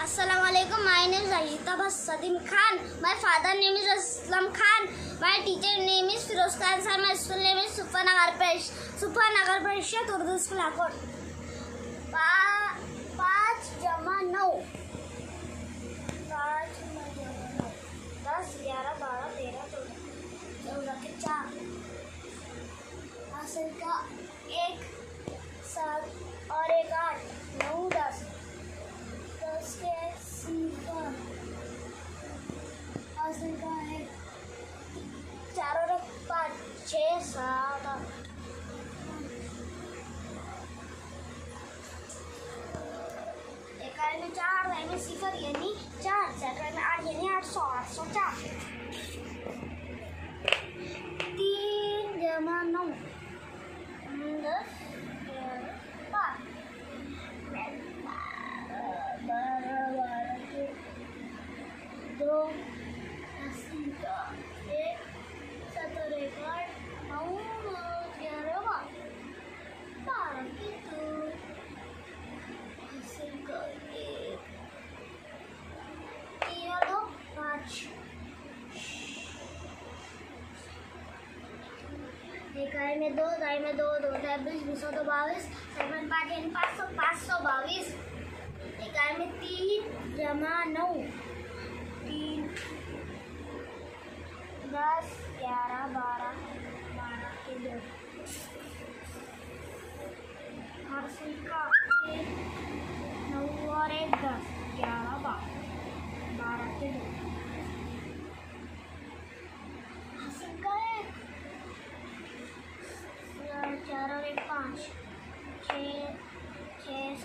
Assalamualaikum. My name is Ahitab Sadim Khan. My father name is Aslam Khan. My teacher name is firozkhan sir. My school name is Suffa nagar parishad urdu school akot. 5 जमा 9 10 11 12 13 14 के 4 हासिल का 1 7 और 1 8 9 10 के सीखा हासिल का है 4 और 5 6 7 8 में 4 में सिफर यानी 4 सेकंड में 8 यानी 804 3 जमा 9 10 5 2 80 का 1 17 का 9 11 12 की 2 हासिल का 1 3 और 5 इकाई में 2 दाई में 2 2 23 20 22 7 5 यानी 522 इकाई में 3 जमा 9 3 10 11 12 12 के 2 हासिल का 1 9 और 1 10 11 12 के 2 हासिल का 1 4 और 1 5 6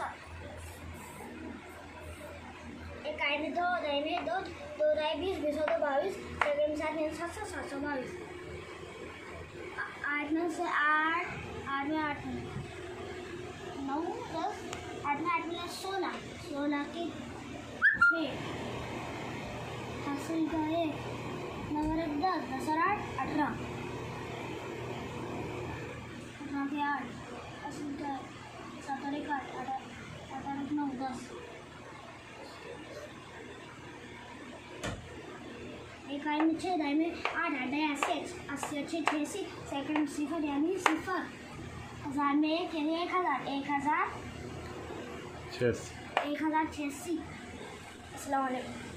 7 इकाई में 2 दाई में 2 2 दाई 20 20 22 सेकंड में 7 यानी 722 8 में से 8 8 में 8 में 9 10 8 में 8 में 16 16 के 6 हासिल का 1 9 और 1 10 10 और 8 18 18 के 8 हासिल का 7 और 1 8 8 और 1 9 10 इकाई में 6 दाई में 8 8 80 80 अच्छे 86 सेकंड सिफर यानी सिफर हजार में 1 यानी 1000 1086 अस्सलाम वालेकुम।